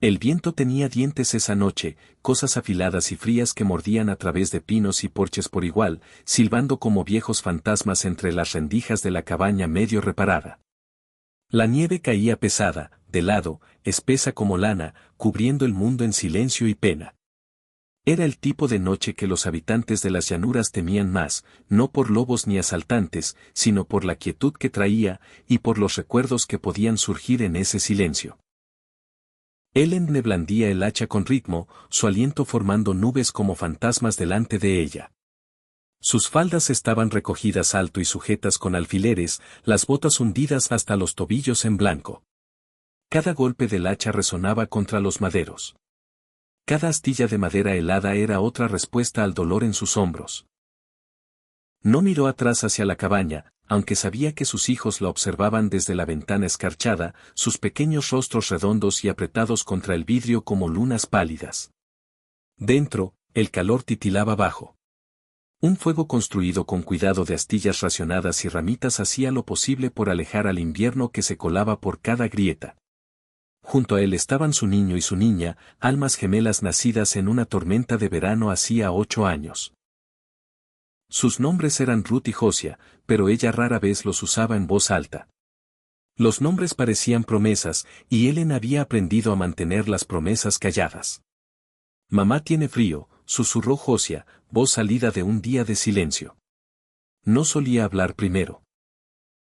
El viento tenía dientes esa noche, cosas afiladas y frías que mordían a través de pinos y porches por igual, silbando como viejos fantasmas entre las rendijas de la cabaña medio reparada. La nieve caía pesada, de lado, espesa como lana, cubriendo el mundo en silencio y pena. Era el tipo de noche que los habitantes de las llanuras temían más, no por lobos ni asaltantes, sino por la quietud que traía, y por los recuerdos que podían surgir en ese silencio. Ellen le blandía el hacha con ritmo, su aliento formando nubes como fantasmas delante de ella. Sus faldas estaban recogidas alto y sujetas con alfileres, las botas hundidas hasta los tobillos en blanco. Cada golpe del hacha resonaba contra los maderos. Cada astilla de madera helada era otra respuesta al dolor en sus hombros. No miró atrás hacia la cabaña, aunque sabía que sus hijos la observaban desde la ventana escarchada, sus pequeños rostros redondos y apretados contra el vidrio como lunas pálidas. Dentro, el calor titilaba bajo. Un fuego construido con cuidado de astillas racionadas y ramitas hacía lo posible por alejar al invierno que se colaba por cada grieta. Junto a él estaban su niño y su niña, almas gemelas nacidas en una tormenta de verano hacía 8 años. Sus nombres eran Ruth y Josiah, pero ella rara vez los usaba en voz alta. Los nombres parecían promesas, y Ellen había aprendido a mantener las promesas calladas. Mamá tiene frío, susurró Josiah, voz salida de un día de silencio. No solía hablar primero.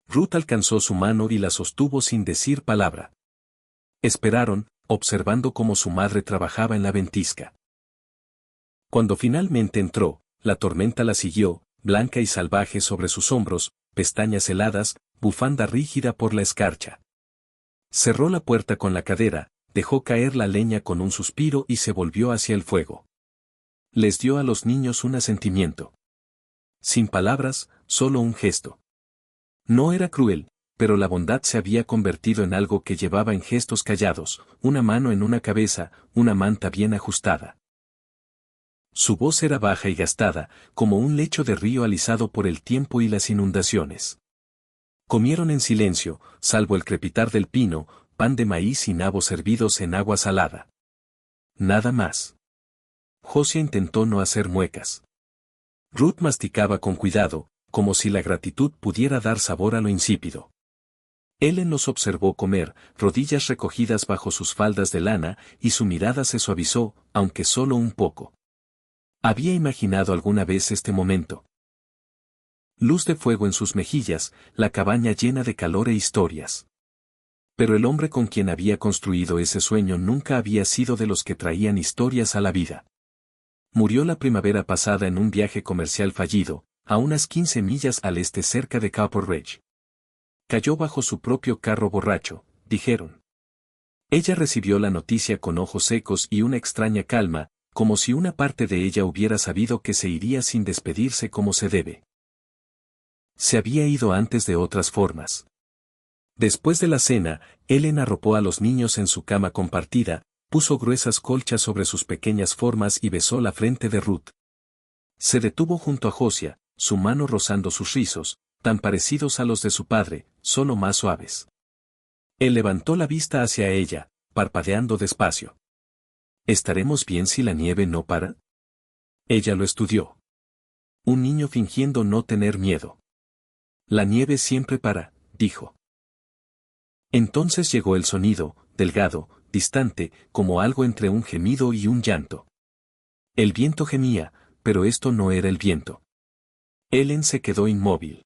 Ruth alcanzó su mano y la sostuvo sin decir palabra. Esperaron, observando cómo su madre trabajaba en la ventisca. Cuando finalmente entró, la tormenta la siguió, blanca y salvaje sobre sus hombros, pestañas heladas, bufanda rígida por la escarcha. Cerró la puerta con la cadera, dejó caer la leña con un suspiro y se volvió hacia el fuego. Les dio a los niños un asentimiento. Sin palabras, solo un gesto. No era cruel, pero la bondad se había convertido en algo que llevaba en gestos callados, una mano en una cabeza, una manta bien ajustada. Su voz era baja y gastada, como un lecho de río alisado por el tiempo y las inundaciones. Comieron en silencio, salvo el crepitar del pino, pan de maíz y nabos hervidos en agua salada. Nada más. Josiah intentó no hacer muecas. Ruth masticaba con cuidado, como si la gratitud pudiera dar sabor a lo insípido. Ellen los observó comer, rodillas recogidas bajo sus faldas de lana, y su mirada se suavizó, aunque solo un poco. Había imaginado alguna vez este momento. Luz de fuego en sus mejillas, la cabaña llena de calor e historias. Pero el hombre con quien había construido ese sueño nunca había sido de los que traían historias a la vida. Murió la primavera pasada en un viaje comercial fallido, a unas 15 millas al este cerca de Copper Ridge. Cayó bajo su propio carro borracho, dijeron. Ella recibió la noticia con ojos secos y una extraña calma, como si una parte de ella hubiera sabido que se iría sin despedirse como se debe. Se había ido antes de otras formas. Después de la cena, Ellen arropó a los niños en su cama compartida, puso gruesas colchas sobre sus pequeñas formas y besó la frente de Ruth. Se detuvo junto a Josiah, su mano rozando sus rizos, tan parecidos a los de su padre, solo más suaves. Él levantó la vista hacia ella, parpadeando despacio. ¿Estaremos bien si la nieve no para? Ella lo estudió. Un niño fingiendo no tener miedo. La nieve siempre para, dijo. Entonces llegó el sonido, delgado, distante, como algo entre un gemido y un llanto. El viento gemía, pero esto no era el viento. Ellen se quedó inmóvil.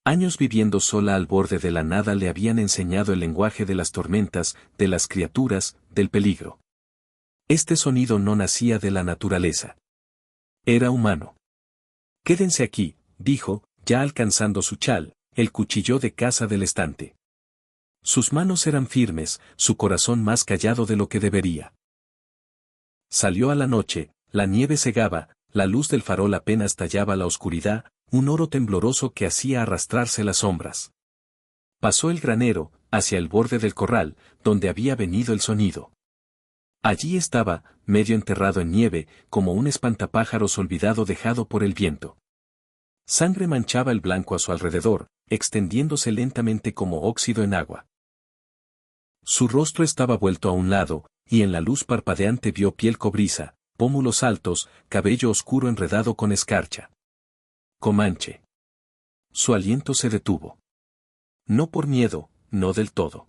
Años viviendo sola al borde de la nada le habían enseñado el lenguaje de las tormentas, de las criaturas, del peligro. Este sonido no nacía de la naturaleza. Era humano. Quédense aquí, dijo, ya alcanzando su chal, el cuchillo de caza del estante. Sus manos eran firmes, su corazón más callado de lo que debería. Salió a la noche, la nieve cegaba, la luz del farol apenas tallaba la oscuridad, un oro tembloroso que hacía arrastrarse las sombras. Pasó el granero, hacia el borde del corral, donde había venido el sonido. Allí estaba, medio enterrado en nieve, como un espantapájaros olvidado dejado por el viento. Sangre manchaba el blanco a su alrededor, extendiéndose lentamente como óxido en agua. Su rostro estaba vuelto a un lado, y en la luz parpadeante vio piel cobriza, pómulos altos, cabello oscuro enredado con escarcha. Comanche. Su aliento se detuvo. No por miedo, no del todo.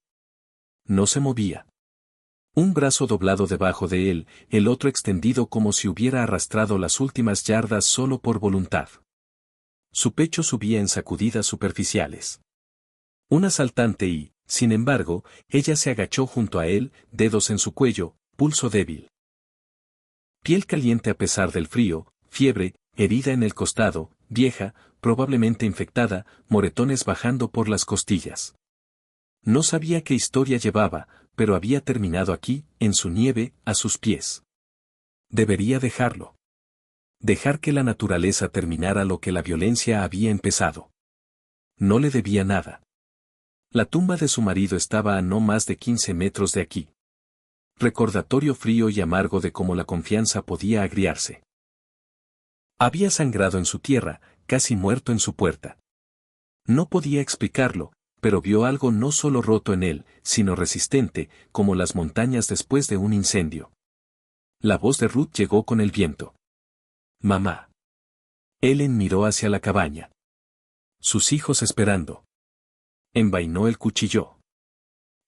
No se movía. Un brazo doblado debajo de él, el otro extendido como si hubiera arrastrado las últimas yardas solo por voluntad. Su pecho subía en sacudidas superficiales. Un asaltante y, sin embargo, ella se agachó junto a él, dedos en su cuello, pulso débil. Piel caliente a pesar del frío, fiebre, herida en el costado, vieja, probablemente infectada, moretones bajando por las costillas. No sabía qué historia llevaba, pero había terminado aquí, en su nieve, a sus pies. Debería dejarlo. Dejar que la naturaleza terminara lo que la violencia había empezado. No le debía nada. La tumba de su marido estaba a no más de 15 metros de aquí. Recordatorio frío y amargo de cómo la confianza podía agriarse. Había sangrado en su tierra, casi muerto en su puerta. No podía explicarlo, pero vio algo no solo roto en él, sino resistente, como las montañas después de un incendio. La voz de Ruth llegó con el viento. Mamá. Ellen miró hacia la cabaña. Sus hijos esperando. Envainó el cuchillo.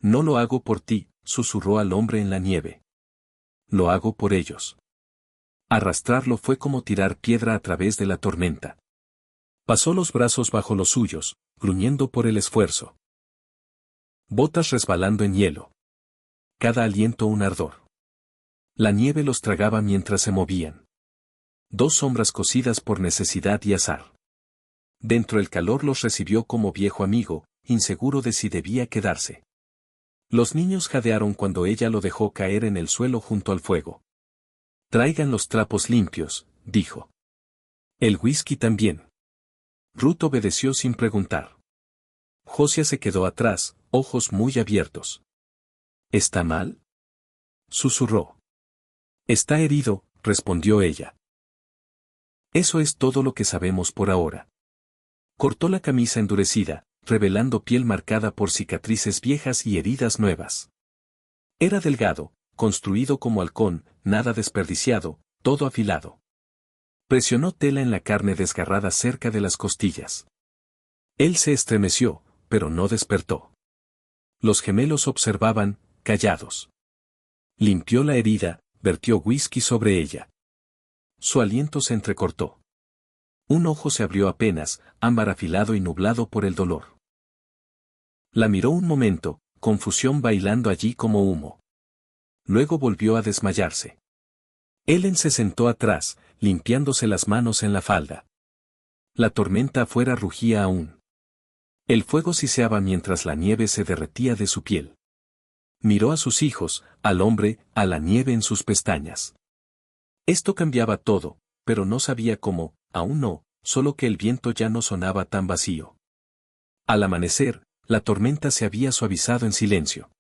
No lo hago por ti, susurró al hombre en la nieve. Lo hago por ellos. Arrastrarlo fue como tirar piedra a través de la tormenta. Pasó los brazos bajo los suyos, gruñendo por el esfuerzo. Botas resbalando en hielo. Cada aliento un ardor. La nieve los tragaba mientras se movían. Dos sombras cosidas por necesidad y azar. Dentro el calor los recibió como viejo amigo, inseguro de si debía quedarse. Los niños jadearon cuando ella lo dejó caer en el suelo junto al fuego. Traigan los trapos limpios, dijo. El whisky también. Ruth obedeció sin preguntar. Josiah se quedó atrás, ojos muy abiertos. ¿Está mal? Susurró. Está herido, respondió ella. Eso es todo lo que sabemos por ahora. Cortó la camisa endurecida, revelando piel marcada por cicatrices viejas y heridas nuevas. Era delgado, construido como halcón, nada desperdiciado, todo afilado. Presionó tela en la carne desgarrada cerca de las costillas. Él se estremeció, pero no despertó. Los gemelos observaban, callados. Limpió la herida, vertió whisky sobre ella. Su aliento se entrecortó. Un ojo se abrió apenas, ámbar afilado y nublado por el dolor. La miró un momento, confusión bailando allí como humo. Luego volvió a desmayarse. Ellen se sentó atrás, limpiándose las manos en la falda. La tormenta afuera rugía aún. El fuego siseaba mientras la nieve se derretía de su piel. Miró a sus hijos, al hombre, a la nieve en sus pestañas. Esto cambiaba todo, pero no sabía cómo, aún no, solo que el viento ya no sonaba tan vacío. Al amanecer, la tormenta se había suavizado en silencio.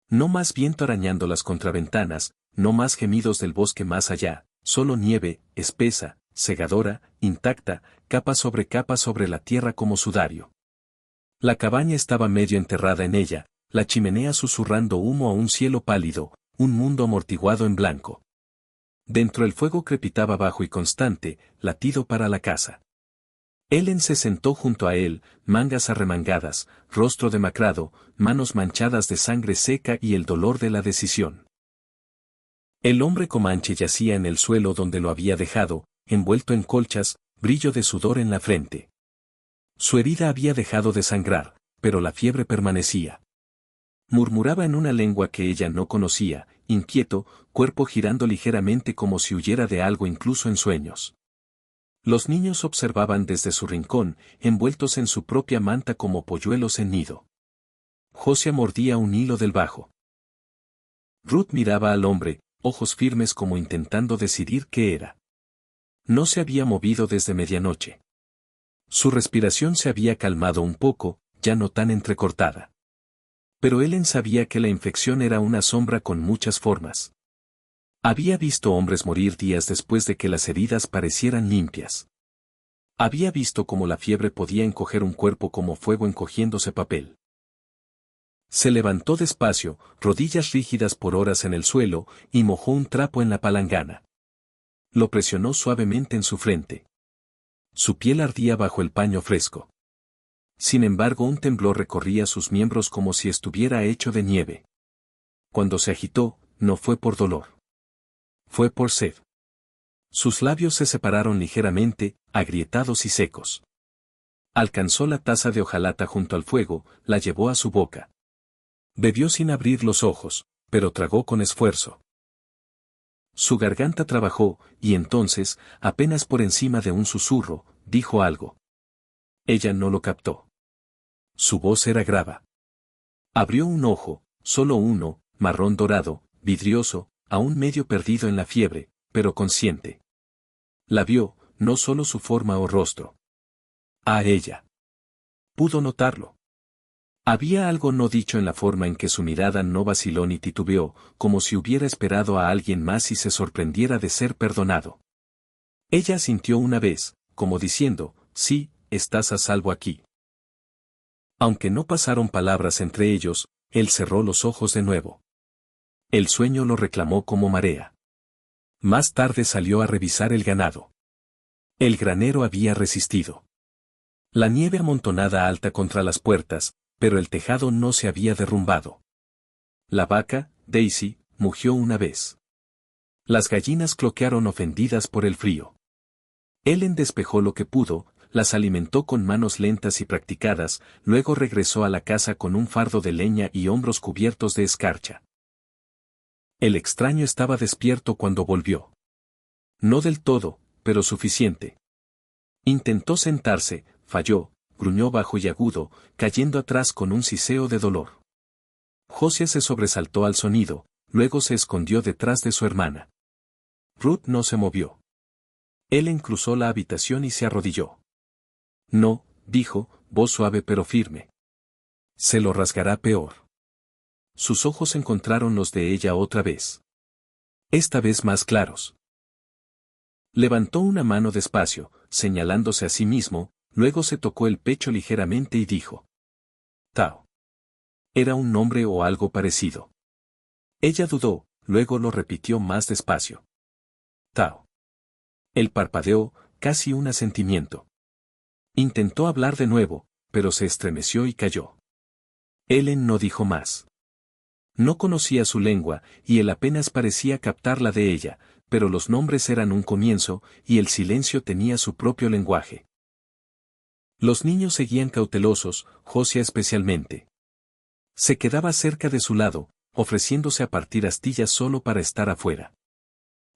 No más viento arañando las contraventanas, no más gemidos del bosque más allá, solo nieve, espesa, segadora, intacta, capa sobre la tierra como sudario. La cabaña estaba medio enterrada en ella, la chimenea susurrando humo a un cielo pálido, un mundo amortiguado en blanco. Dentro el fuego crepitaba bajo y constante, latido para la casa. Ellen se sentó junto a él, mangas arremangadas, rostro demacrado, manos manchadas de sangre seca y el dolor de la decisión. El hombre comanche yacía en el suelo donde lo había dejado, envuelto en colchas, brillo de sudor en la frente. Su herida había dejado de sangrar, pero la fiebre permanecía. Murmuraba en una lengua que ella no conocía, inquieto, cuerpo girando ligeramente como si huyera de algo incluso en sueños. Los niños observaban desde su rincón, envueltos en su propia manta como polluelos en nido. Josiah mordía un hilo del bajo. Ruth miraba al hombre, ojos firmes como intentando decidir qué era. No se había movido desde medianoche. Su respiración se había calmado un poco, ya no tan entrecortada. Pero Ellen sabía que la infección era una sombra con muchas formas. Había visto hombres morir días después de que las heridas parecieran limpias. Había visto cómo la fiebre podía encoger un cuerpo como fuego encogiéndose papel. Se levantó despacio, rodillas rígidas por horas en el suelo, y mojó un trapo en la palangana. Lo presionó suavemente en su frente. Su piel ardía bajo el paño fresco. Sin embargo, un temblor recorría sus miembros como si estuviera hecho de nieve. Cuando se agitó, no fue por dolor. Fue por sed. Sus labios se separaron ligeramente, agrietados y secos. Alcanzó la taza de hojalata junto al fuego, la llevó a su boca. Bebió sin abrir los ojos, pero tragó con esfuerzo. Su garganta trabajó, y entonces, apenas por encima de un susurro, dijo algo. Ella no lo captó. Su voz era grave. Abrió un ojo, solo uno, marrón dorado, vidrioso, aún medio perdido en la fiebre, pero consciente. La vio, no solo su forma o rostro. A ella. Pudo notarlo. Había algo no dicho en la forma en que su mirada no vaciló ni titubeó, como si hubiera esperado a alguien más y se sorprendiera de ser perdonado. Ella asintió una vez, como diciendo, sí, estás a salvo aquí. Aunque no pasaron palabras entre ellos, él cerró los ojos de nuevo. El sueño lo reclamó como marea. Más tarde salió a revisar el ganado. El granero había resistido. La nieve amontonada alta contra las puertas, pero el tejado no se había derrumbado. La vaca, Daisy, mugió una vez. Las gallinas cloquearon ofendidas por el frío. Ellen despejó lo que pudo, las alimentó con manos lentas y practicadas, luego regresó a la casa con un fardo de leña y hombros cubiertos de escarcha. El extraño estaba despierto cuando volvió. No del todo, pero suficiente. Intentó sentarse, falló, gruñó bajo y agudo, cayendo atrás con un siseo de dolor. Josiah se sobresaltó al sonido, luego se escondió detrás de su hermana. Ruth no se movió. Ellen cruzó la habitación y se arrodilló. No, dijo, voz suave pero firme. Se lo rasgará peor. Sus ojos encontraron los de ella otra vez. Esta vez más claros. Levantó una mano despacio, señalándose a sí mismo, luego se tocó el pecho ligeramente y dijo. Tao. Era un nombre o algo parecido. Ella dudó, luego lo repitió más despacio. Tao. Él parpadeó, casi un asentimiento. Intentó hablar de nuevo, pero se estremeció y cayó. Ellen no dijo más. No conocía su lengua, y él apenas parecía captar la de ella, pero los nombres eran un comienzo, y el silencio tenía su propio lenguaje. Los niños seguían cautelosos, Josiah especialmente. Se quedaba cerca de su lado, ofreciéndose a partir astillas solo para estar afuera.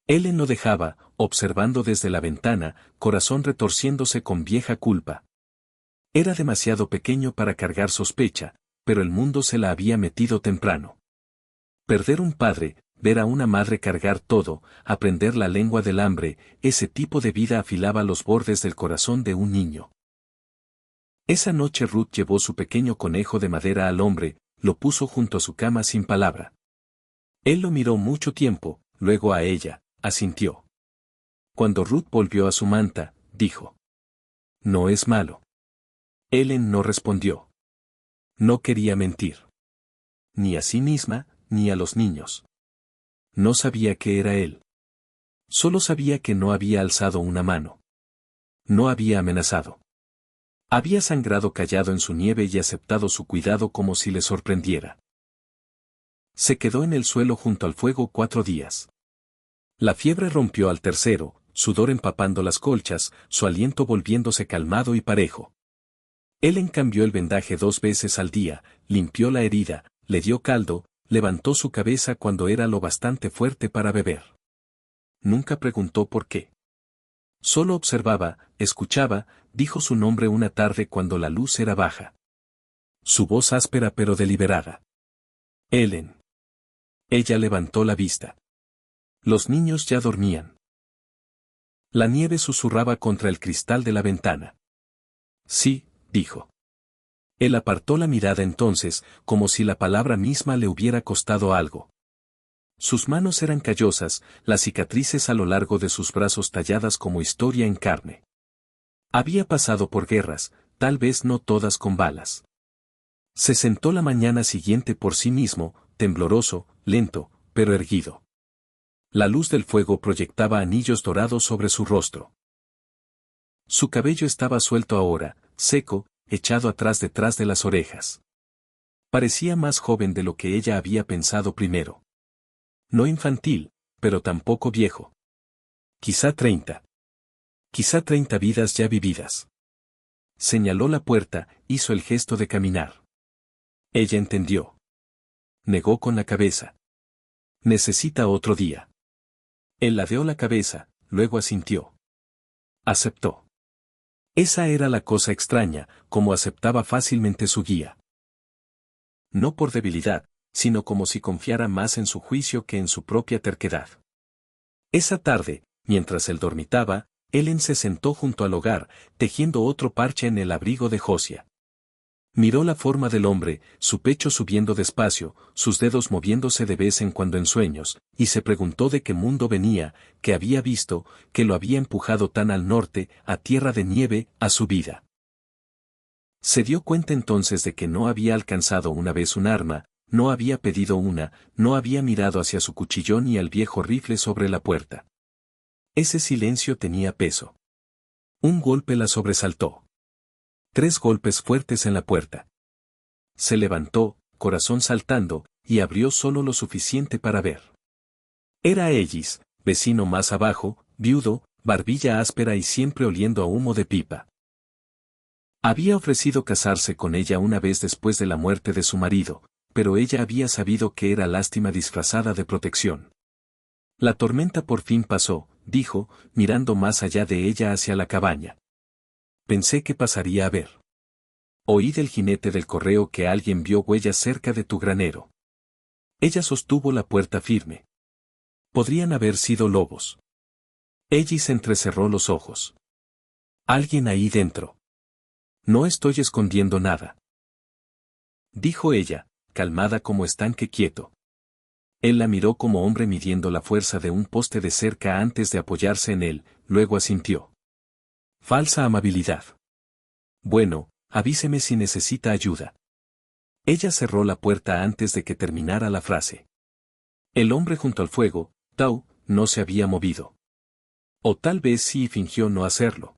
Ellen lo dejaba, observando desde la ventana, corazón retorciéndose con vieja culpa. Era demasiado pequeño para cargar sospecha, pero el mundo se la había metido temprano. Perder un padre, ver a una madre cargar todo, aprender la lengua del hambre, ese tipo de vida afilaba los bordes del corazón de un niño. Esa noche Ruth llevó su pequeño conejo de madera al hombre, lo puso junto a su cama sin palabra. Él lo miró mucho tiempo, luego a ella, asintió. Cuando Ruth volvió a su manta, dijo. No es malo. Ellen no respondió. No quería mentir. Ni a sí misma, ni a los niños. No sabía qué era él. Solo sabía que no había alzado una mano. No había amenazado. Había sangrado callado en su nieve y aceptado su cuidado como si le sorprendiera. Se quedó en el suelo junto al fuego 4 días. La fiebre rompió al tercero, sudor empapando las colchas, su aliento volviéndose calmado y parejo. Ellen cambió el vendaje 2 veces al día, limpió la herida, le dio caldo, levantó su cabeza cuando era lo bastante fuerte para beber. Nunca preguntó por qué. Solo observaba, escuchaba, dijo su nombre una tarde cuando la luz era baja. Su voz áspera pero deliberada. Ellen. Ella levantó la vista. Los niños ya dormían. La nieve susurraba contra el cristal de la ventana. Sí, dijo. Él apartó la mirada entonces, como si la palabra misma le hubiera costado algo. Sus manos eran callosas, las cicatrices a lo largo de sus brazos talladas como historia en carne. Había pasado por guerras, tal vez no todas con balas. Se sentó la mañana siguiente por sí mismo, tembloroso, lento, pero erguido. La luz del fuego proyectaba anillos dorados sobre su rostro. Su cabello estaba suelto ahora, seco, echado atrás detrás de las orejas. Parecía más joven de lo que ella había pensado primero. No infantil, pero tampoco viejo. Quizá 30. Quizá 30 vidas ya vividas. Señaló la puerta, hizo el gesto de caminar. Ella entendió. Negó con la cabeza. Necesita otro día. Él ladeó la cabeza, luego asintió. Aceptó. Esa era la cosa extraña, como aceptaba fácilmente su guía. No por debilidad, sino como si confiara más en su juicio que en su propia terquedad. Esa tarde, mientras él dormitaba, Helen se sentó junto al hogar, tejiendo otro parche en el abrigo de Josiah. Miró la forma del hombre, su pecho subiendo despacio, sus dedos moviéndose de vez en cuando en sueños, y se preguntó de qué mundo venía, qué había visto, que lo había empujado tan al norte, a tierra de nieve, a su vida. Se dio cuenta entonces de que no había alcanzado una vez un arma, no había pedido una, no había mirado hacia su cuchillón y al viejo rifle sobre la puerta. Ese silencio tenía peso. Un golpe la sobresaltó. 3 golpes fuertes en la puerta. Se levantó, corazón saltando, y abrió solo lo suficiente para ver. Era Ellis, vecino más abajo, viudo, barbilla áspera y siempre oliendo a humo de pipa. Había ofrecido casarse con ella una vez después de la muerte de su marido, pero ella había sabido que era lástima disfrazada de protección. La tormenta por fin pasó, dijo, mirando más allá de ella hacia la cabaña. Pensé que pasaría a ver. Oí del jinete del correo que alguien vio huellas cerca de tu granero. Ella sostuvo la puerta firme. Podrían haber sido lobos. Ellis entrecerró los ojos. Alguien ahí dentro. No estoy escondiendo nada. Dijo ella, calmada como estanque quieto. Él la miró como hombre midiendo la fuerza de un poste de cerca antes de apoyarse en él, luego asintió. Falsa amabilidad. Bueno, avíseme si necesita ayuda. Ella cerró la puerta antes de que terminara la frase. El hombre junto al fuego, Tau, no se había movido. O tal vez sí fingió no hacerlo.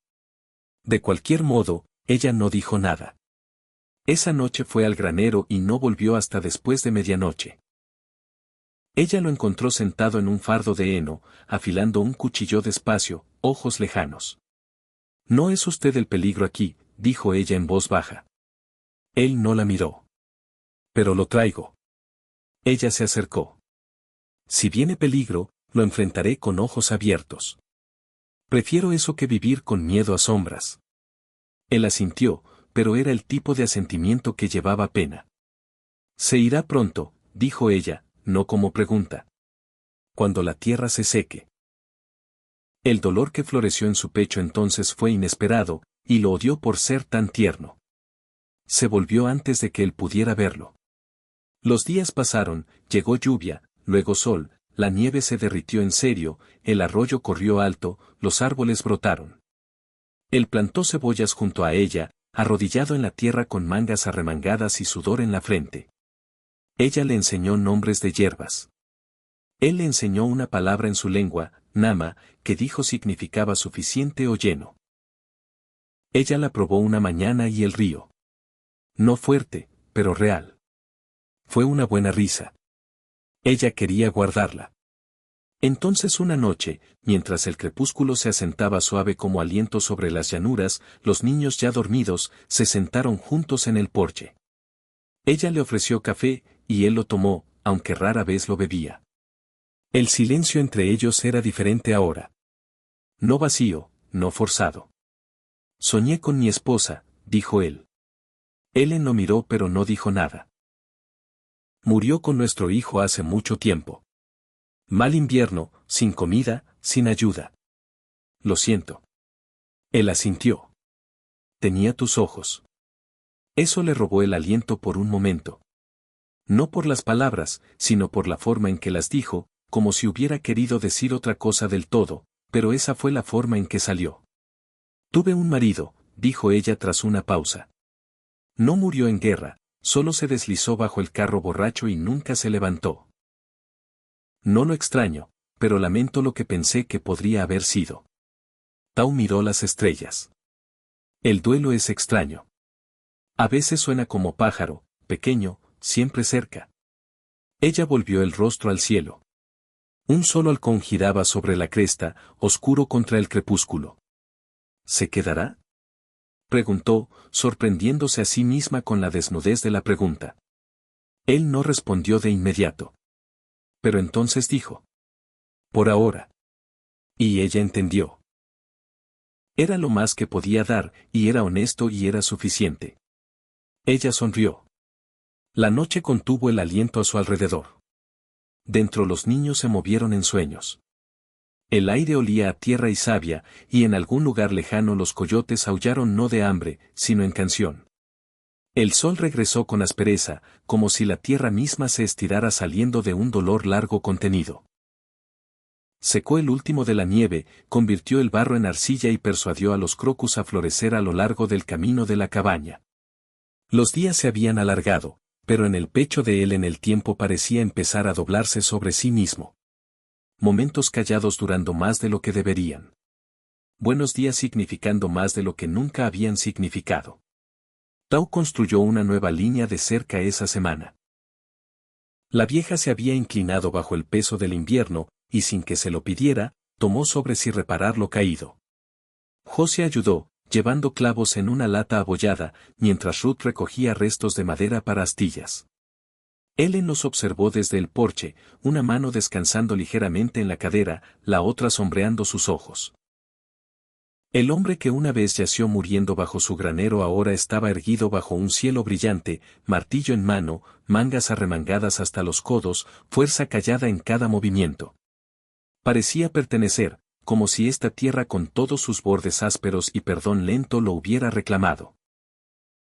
De cualquier modo, ella no dijo nada. Esa noche fue al granero y no volvió hasta después de medianoche. Ella lo encontró sentado en un fardo de heno, afilando un cuchillo despacio, ojos lejanos. No es usted el peligro aquí, dijo ella en voz baja. Él no la miró. Pero lo traigo. Ella se acercó. Si viene peligro, lo enfrentaré con ojos abiertos. Prefiero eso que vivir con miedo a sombras. Él asintió, pero era el tipo de asentimiento que llevaba pena. Se irá pronto, dijo ella, no como pregunta. Cuando la tierra se seque. El dolor que floreció en su pecho entonces fue inesperado, y lo odió por ser tan tierno. Se volvió antes de que él pudiera verlo. Los días pasaron, llegó lluvia, luego sol, la nieve se derritió en serio, el arroyo corrió alto, los árboles brotaron. Él plantó cebollas junto a ella, arrodillado en la tierra con mangas arremangadas y sudor en la frente. Ella le enseñó nombres de hierbas. Él le enseñó una palabra en su lengua, nama, que dijo significaba suficiente o lleno. Ella la probó una mañana y el río. No fuerte, pero real. Fue una buena risa. Ella quería guardarla. Entonces una noche, mientras el crepúsculo se asentaba suave como aliento sobre las llanuras, los niños ya dormidos, se sentaron juntos en el porche. Ella le ofreció café, y él lo tomó, aunque rara vez lo bebía. El silencio entre ellos era diferente ahora. No vacío, no forzado. Soñé con mi esposa, dijo él. Ellen lo miró pero no dijo nada. Murió con nuestro hijo hace mucho tiempo. Mal invierno, sin comida, sin ayuda. Lo siento. Él asintió. Tenía tus ojos. Eso le robó el aliento por un momento. No por las palabras, sino por la forma en que las dijo, como si hubiera querido decir otra cosa del todo, pero esa fue la forma en que salió. Tuve un marido, dijo ella tras una pausa. No murió en guerra, Solo se deslizó bajo el carro borracho y nunca se levantó. No lo extraño, pero lamento lo que pensé que podría haber sido. Tao miró las estrellas. El duelo es extraño. A veces suena como pájaro, pequeño, siempre cerca. Ella volvió el rostro al cielo. Un solo halcón giraba sobre la cresta, oscuro contra el crepúsculo. ¿Se quedará?, preguntó, sorprendiéndose a sí misma con la desnudez de la pregunta. Él no respondió de inmediato. Pero entonces dijo: por ahora. Y ella entendió. Era lo más que podía dar, y era honesto y era suficiente. Ella sonrió. La noche contuvo el aliento a su alrededor. Dentro los niños se movieron en sueños. El aire olía a tierra y savia, y en algún lugar lejano los coyotes aullaron no de hambre, sino en canción. El sol regresó con aspereza, como si la tierra misma se estirara saliendo de un dolor largo contenido. Secó el último de la nieve, convirtió el barro en arcilla y persuadió a los crocus a florecer a lo largo del camino de la cabaña. Los días se habían alargado, pero en el pecho de él el tiempo parecía empezar a doblarse sobre sí mismo. Momentos callados durando más de lo que deberían. Buenos días significando más de lo que nunca habían significado. Tao construyó una nueva línea de cerca esa semana. La vieja se había inclinado bajo el peso del invierno, y sin que se lo pidiera, tomó sobre sí reparar lo caído. José ayudó, llevando clavos en una lata abollada, mientras Ruth recogía restos de madera para astillas. Ellen los observó desde el porche, una mano descansando ligeramente en la cadera, la otra sombreando sus ojos. El hombre que una vez yació muriendo bajo su granero ahora estaba erguido bajo un cielo brillante, martillo en mano, mangas arremangadas hasta los codos, fuerza callada en cada movimiento. Parecía pertenecer, como si esta tierra con todos sus bordes ásperos y perdón lento lo hubiera reclamado.